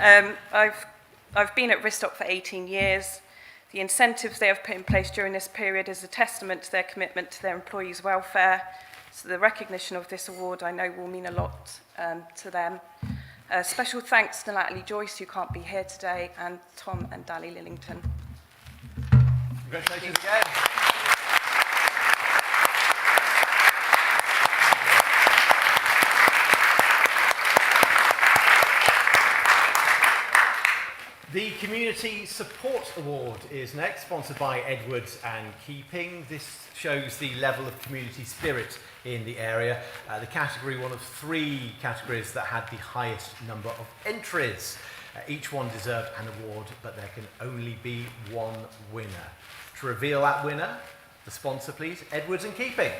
V: I've been at Ristop for 18 years. The incentives they have put in place during this period is a testament to their commitment to their employees' welfare. So the recognition of this award, I know, will mean a lot to them. Special thanks to Natalie Joyce, who can't be here today, and Tom and Dally Lillington.
B: Congratulations again. The Community Support Award is next, sponsored by Edwards and Keeping. This shows the level of community spirit in the area. The category, one of 3 categories that had the highest number of entries. Each one deserved an award, but there can only be one winner. To reveal that winner, the sponsor please, Edwards and Keeping.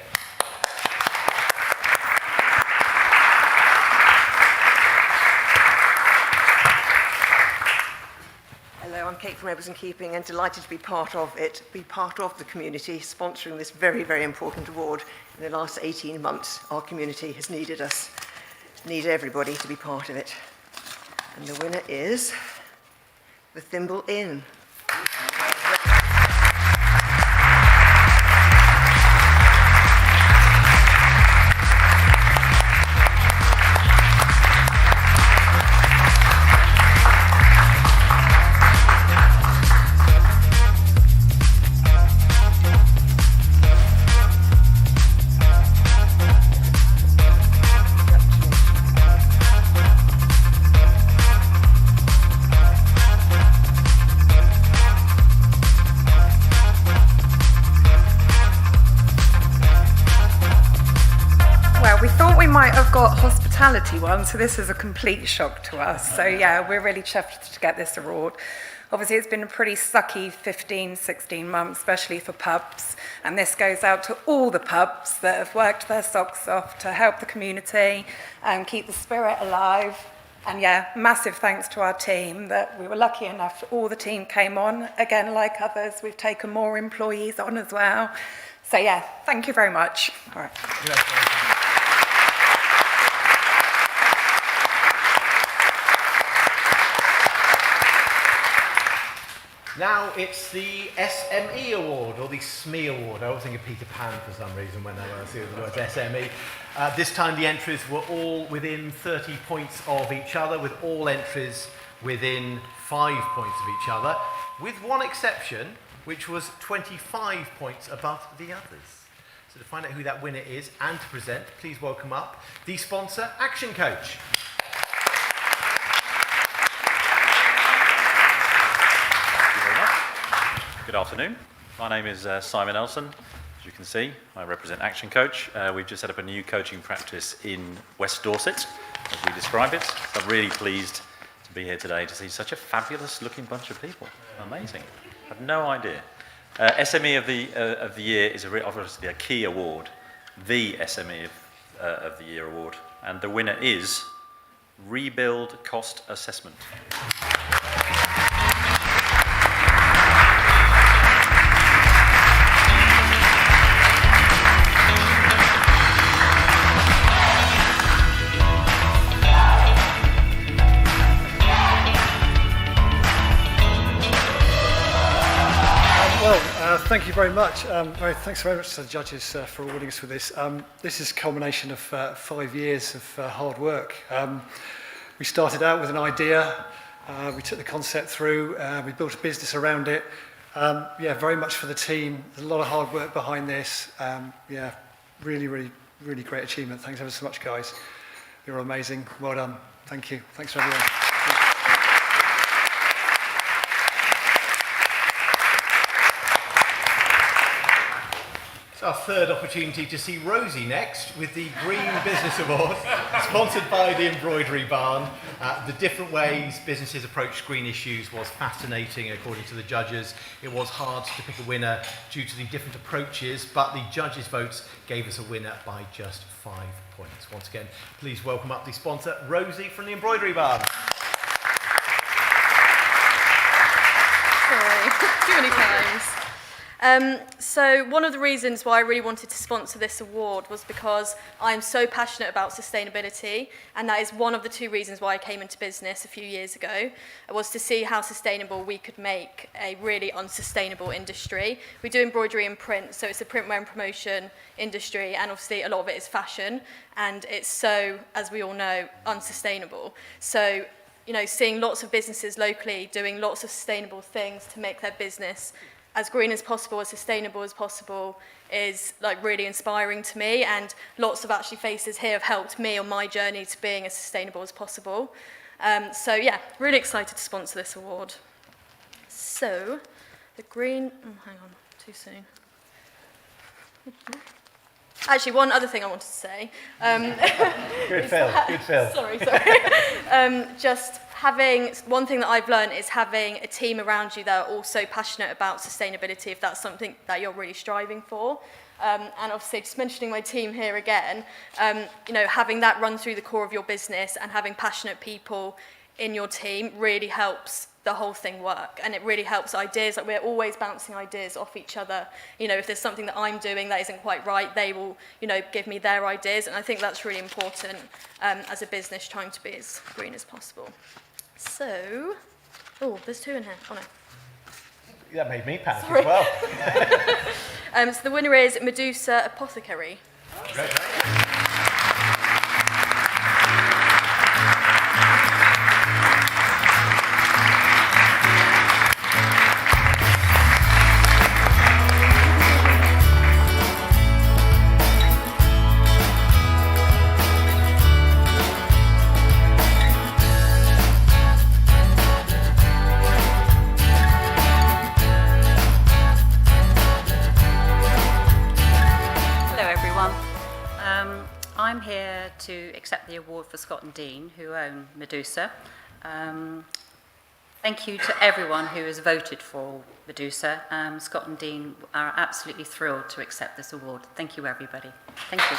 L: Hello, I'm Kate from Edwards and Keeping, and delighted to be part of it, be part of the community sponsoring this very, very important award. In the last 18 months, our community has needed us, needed everybody to be part of it. And the winner is the Thimble Inn.
M: Hospitality one, so this is a complete shock to us. So yeah, we're really chuffed to get this award. Obviously, it's been a pretty sucky 15, 16 months, especially for pubs, and this goes out to all the pubs that have worked their socks off to help the community and keep the spirit alive. And yeah, massive thanks to our team that we were lucky enough, all the team came on. Again, like others, we've taken more employees on as well. So yeah, thank you very much. All right.
B: Now it's the SME Award, or the SME Award. I always think of Peter Pan for some reason when I see the words SME. This time the entries were all within 30 points of each other, with all entries within 5 points of each other, with one exception, which was 25 points above the others. So to find out who that winner is and to present, please welcome up the sponsor, Action Coach.
N: Good afternoon. My name is Simon Elson. As you can see, I represent Action Coach. We've just set up a new coaching practice in West Dorset, as we describe it. So I'm really pleased to be here today to see such a fabulous looking bunch of people. Amazing. I had no idea. SME of the Year is obviously a key award, the SME of the Year award. And the winner is Rebuild Cost Assessment.
D: Thank you very much. Thanks very much to the judges for awarding us with this. This is a culmination of 5 years of hard work. We started out with an idea, we took the concept through, we built a business around it. Yeah, very much for the team. There's a lot of hard work behind this. Yeah, really, really, really great achievement. Thanks ever so much, guys. You're amazing. Well done. Thank you. Thanks for everyone.
B: It's our third opportunity to see Rosie next with the Green Business Award, sponsored by the Embroidery Barn. The different ways businesses approach green issues was fascinating, according to the judges. It was hard to pick a winner due to the different approaches, but the judges' votes gave us a winner by just 5 points. Once again, please welcome up the sponsor, Rosie from the Embroidery Barn.
F: Sorry, too many times. So one of the reasons why I really wanted to sponsor this award was because I'm so passionate about sustainability, and that is one of the two reasons why I came into business a few years ago, was to see how sustainable we could make a really unsustainable industry. We do embroidery and print, so it's a printwear and promotion industry, and obviously a lot of it is fashion, and it's so, as we all know, unsustainable. So, you know, seeing lots of businesses locally doing lots of sustainable things to make their business as green as possible, as sustainable as possible, is like really inspiring to me, and lots of actually faces here have helped me on my journey to being as sustainable as possible. So yeah, really excited to sponsor this award. So, the green, hang on, too soon. Actually, one other thing I wanted to say.
B: Good Phil.
F: Sorry. Just having, one thing that I've learned is having a team around you that are also passionate about sustainability, if that's something that you're really striving for. And obviously, just mentioning my team here again, you know, having that run through the core of your business and having passionate people in your team really helps the whole thing work, and it really helps ideas. Like, we're always bouncing ideas off each other. You know, if there's something that I'm doing that isn't quite right, they will, you know, give me their ideas, and I think that's really important as a business trying to be as green as possible. So, oh, there's two in here. Oh no.
B: That made me panic
F: Sorry.
B: as well.
F: So the winner is Medusa Apothecary.
B: Great.
O: I'm here to accept the award for Scott and Dean, who own Medusa. Thank you to everyone who has voted for Medusa. Scott and Dean are absolutely thrilled to accept this award. Thank you, everybody. Thank you.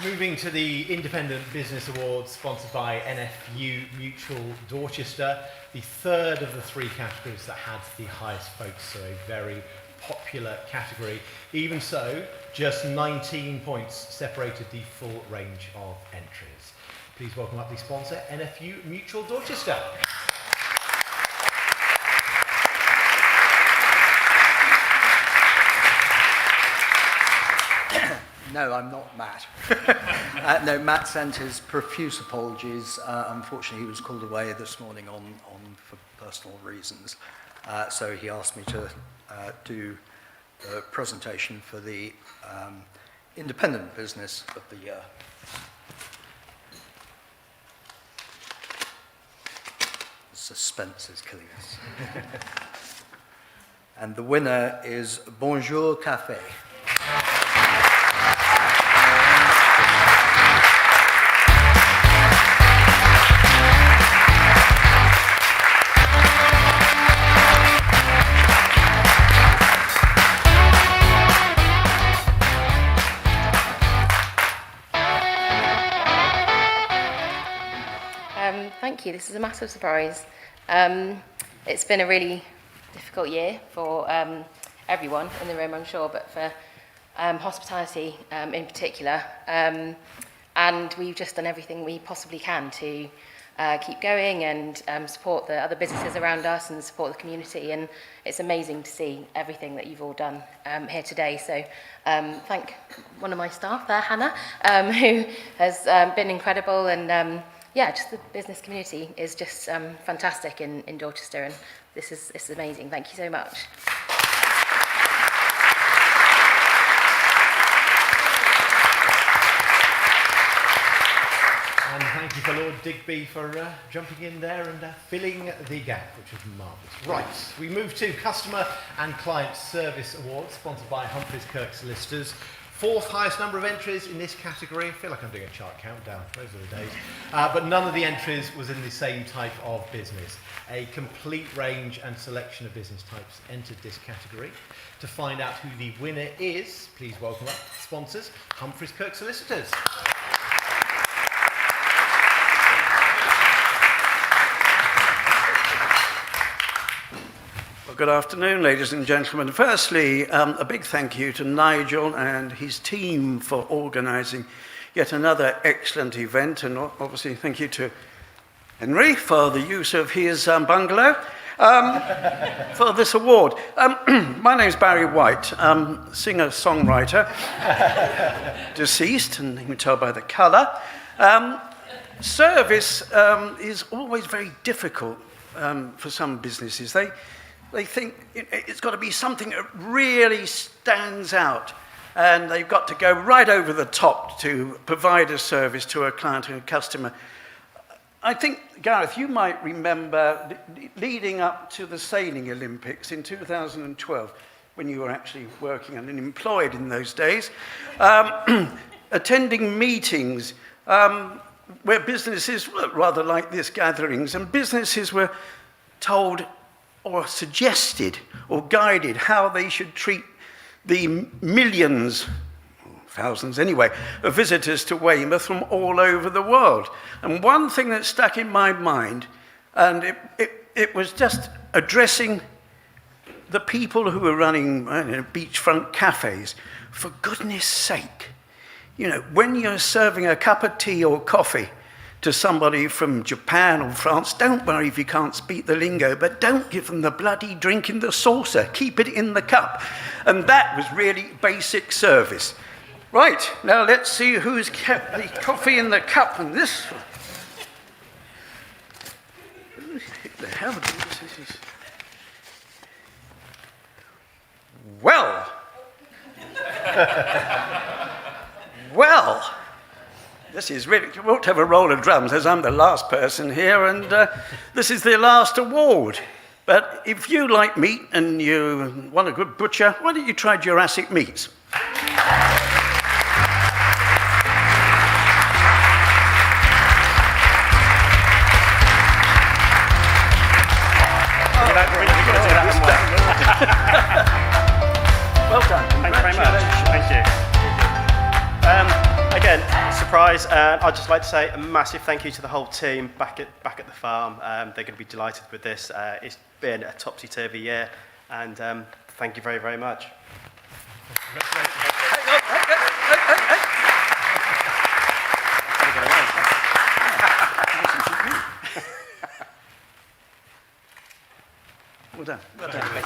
B: Moving to the Independent Business Awards, sponsored by NFU Mutual Dorchester, the third of the three categories that had the highest votes, so a very popular category. Even so, just 19 points separated the full range of entries. Please welcome up the sponsor, NFU Mutual Dorchester.
P: No, I'm not Matt. No, Matt sent his profuse apologies. Unfortunately, he was called away this morning for personal reasons. So he asked me to do the presentation for the Independent Business of the Year. Suspense is killing us. And the winner is Bonjour Café.
R: Thank you. This is a massive surprise. It's been a really difficult year for everyone in the room, I'm sure, but for hospitality in particular. And we've just done everything we possibly can to keep going and support the other businesses around us and support the community. And it's amazing to see everything that you've all done here today. So thank one of my staff there, Hannah, who has been incredible. And yeah, just the business community is just fantastic in Dorchester, and this is amazing. Thank you so much.
B: And thank you for Lord Digby for jumping in there and filling the gap, which was marvellous. Right, we move to Customer and Client Service Awards, sponsored by Humphreys Kirk Solicitors. Fourth highest number of entries in this category. I feel like I'm doing a chart countdown, those are the days. But none of the entries was in the same type of business. A complete range and selection of business types entered this category. To find out who the winner is, please welcome up sponsors, Humphreys Kirk Solicitors.
A: good afternoon, ladies and gentlemen. Firstly, a big thank you to Nigel and his team for organising yet another excellent event, and obviously thank you to Henry for the use of his bungalow for this award. My name's Barry White, singer-songwriter, deceased, and you can tell by the colour. Service is always very difficult for some businesses. They think it's got to be something that really stands out, and they've got to go right over the top to provide a service to a client and a customer. I think, Gareth, you might remember leading up to the Sailing Olympics in 2012, when you were actually working and employed in those days, attending meetings where businesses were rather like this, gatherings, and businesses were told or suggested or guided how they should treat the millions, thousands anyway, of visitors to Weymouth from all over the world. And one thing that stuck in my mind, and it was just addressing the people who were running beachfront cafes. For goodness sake, you know, when you're serving a cup of tea or coffee to somebody from Japan or France, don't worry if you can't speak the lingo, but don't give them the bloody drink in the saucer. Keep it in the cup. And that was really basic service. Right, now let's see who's kept the coffee in the cup and this. Who the hell did this is? Well. Well. This is really, we won't have a roll of drums as I'm the last person here, and this is the last award. But if you like meat and you want a good butcher, why don't you try Jurassic Meats? Well done.
D: Thank you very much. Thank you. Again, surprise, and I'd just like to say a massive thank you to the whole team back at the farm. They're going to be delighted with this. It's been a topsy-turvy year, and thank you very, very much.
A: Well done. Well done.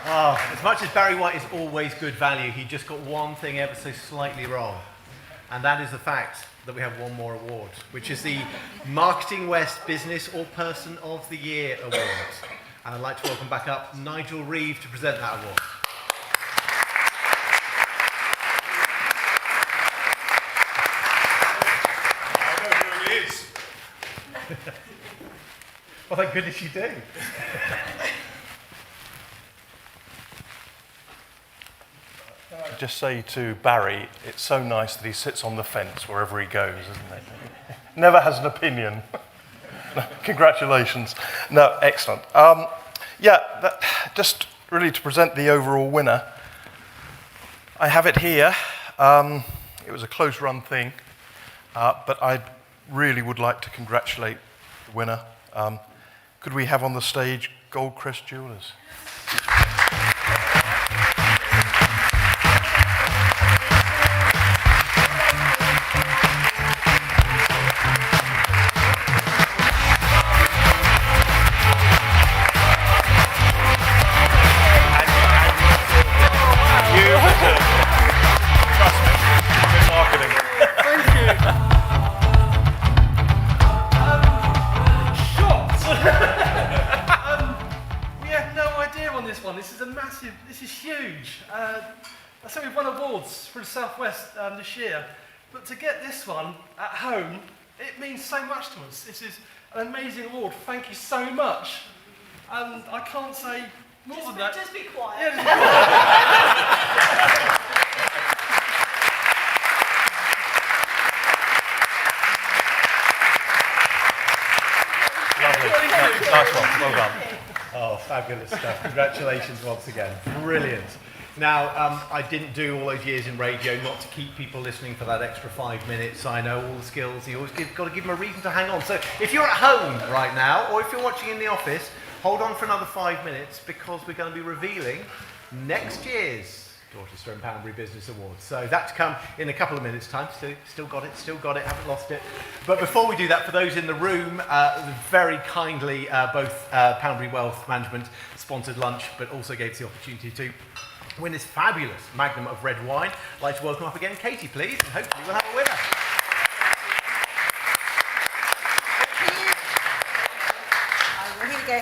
B: Oh, as much as Barry White is always good value, he just got one thing ever so slightly wrong. And that is the fact that we have one more award, which is the Marketing West Business or Person of the Year Award. And I'd like to welcome back up Nigel Reeve to present that award.
S: I know who it is.
B: Well, thank goodness you do.
S: Just say to Barry, it's so nice that he sits on the fence wherever he goes, isn't it? Never has an opinion. Congratulations. No, excellent. Just really to present the overall winner. I have it here. It was a close run thing, but I really would like to congratulate the winner. Could we have on the stage Goldcrest Jewellers?
D: This is huge. I say we've won awards for the South West this year, but to get this one at home, it means so much to us. This is an amazing award. Thank you so much. And I can't say more than that.
W: Just be quiet.
D: Yeah, just be quiet.
B: Lovely. Nice one. Well done. Oh, fabulous stuff. Congratulations once again. Brilliant. Now, I didn't do all those years in radio not to keep people listening for that extra 5 minutes. I know all the skills. You always got to give them a reason to hang on. So if you're at home right now, or if you're watching in the office, hold on for another 5 minutes, because we're going to be revealing next year's Dorchester and Poundbury Business Awards. So that's come in a couple of minutes' time. Still got it, haven't lost it. But before we do that, for those in the room, very kindly, both Poundbury Wealth Management sponsored lunch, but also gave us the opportunity to win this fabulous magnum of red wine. I'd like to welcome up again Katie, please, and hopefully we'll have a winner.
C: Here we go.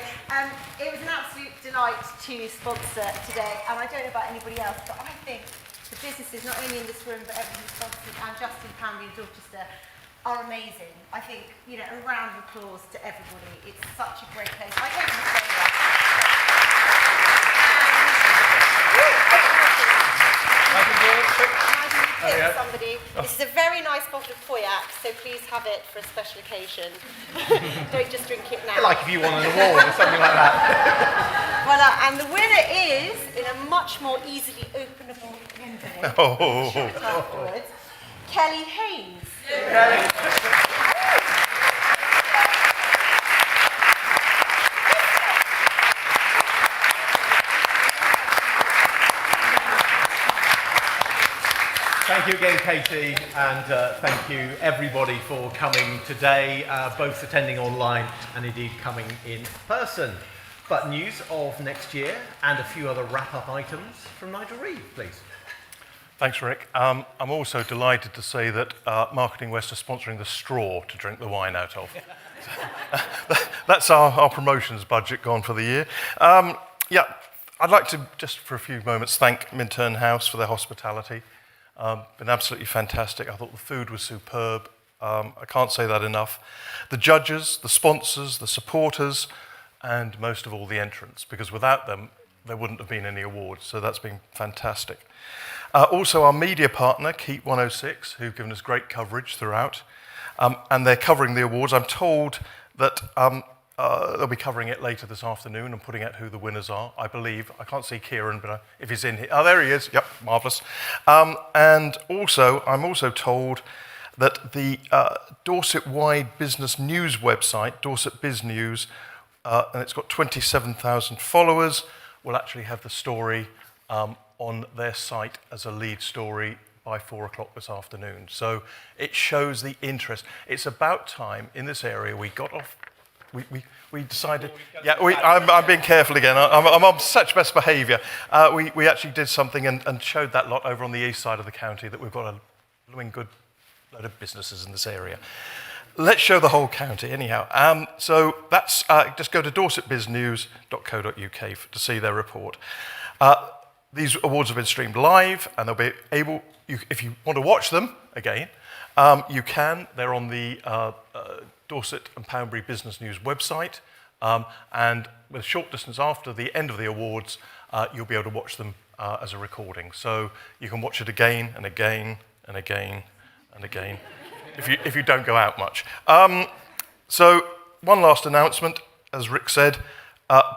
C: It was an absolute delight to sponsor today, and I don't know about anybody else, but I think the businesses, not only in this room, but everyone who sponsored, and just in Poundbury and Dorchester, are amazing. I think, you know, a round of applause to everybody. It's such a great place. I came from Australia. Somebody. This is a very nice bottle of Cognac, so please have it for a special occasion. Don't just drink it now.
B: Like if you won an award or something like that.
C: Well, and the winner is, in a much more easily openable envelope, afterwards, Kelly Haynes.
B: Thank you again, Katie, and thank you everybody for coming today, both attending online and indeed coming in person. But news of next year and a few other wrap-up items from Nigel Reeve, please.
S: Thanks, Rick. I'm also delighted to say that Marketing West are sponsoring the straw to drink the wine out of. That's our promotions budget gone for the year. Yeah, I'd like to, just for a few moments, thank Minterne House for their hospitality. Been absolutely fantastic. I thought the food was superb. I can't say that enough. The judges, the sponsors, the supporters, and most of all the entrants, because without them, there wouldn't have been any awards. So that's been fantastic. Also, our media partner, Keep 106, who've given us great coverage throughout, and they're covering the awards. I'm told that they'll be covering it later this afternoon and putting out who the winners are, I believe. I can't see Kieran, but if he's in here. Oh, there he is. Yep, marvellous. And also, I'm also told that the Dorset-wide business news website, Dorset Biz News, and it's got 27,000 followers, will actually have the story on their site as a lead story by 4 o'clock this afternoon. So it shows the interest. It's about time in this area we got off. We decided, I'm being careful again. I'm on such best behaviour. We actually did something and showed that lot over on the east side of the county that we've got a blooming good load of businesses in this area. Let's show the whole county anyhow. So that's, just go to dorsetbiznews.co.uk to see their report. These awards have been streamed live, and they'll be able, if you want to watch them again, you can. They're on the Dorset and Poundbury Business News website, and with a short distance after the end of the awards, you'll be able to watch them as a recording. So you can watch it again and again and again and again, if you don't go out much. So one last announcement, as Rick said,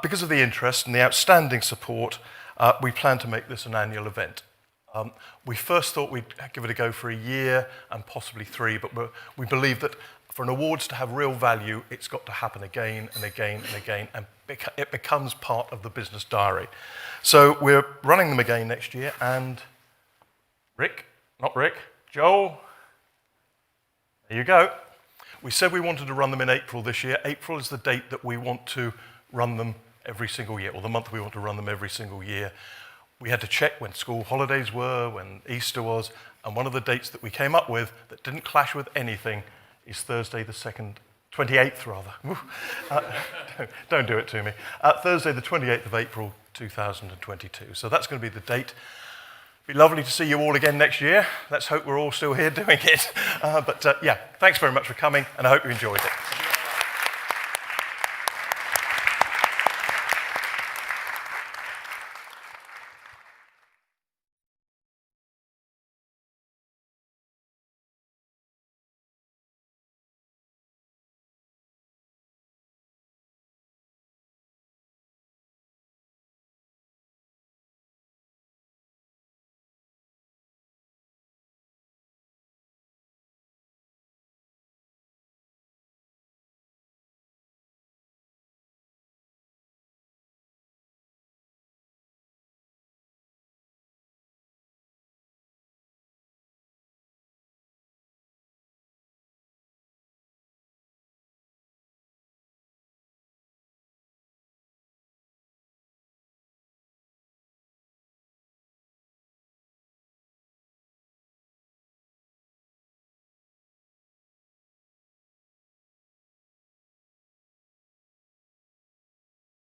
S: because of the interest and the outstanding support, we plan to make this an annual event. We first thought we'd give it a go for a year and possibly 3, but we believe that for an awards to have real value, it's got to happen again and again and again, and it becomes part of the business diary. So we're running them again next year, and Joel, there you go. We said we wanted to run them in April this year. April is the date that we want to run them every single year, or the month we want to run them every single year. We had to check when school holidays were, when Easter was, and one of the dates that we came up with that didn't clash with anything is Thursday the 28th rather. Don't do it to me. Thursday the 28th of April 2022. So that's going to be the date. Be lovely to see you all again next year. Let's hope we're all still here doing it. But yeah, thanks very much for coming, and I hope you enjoyed it.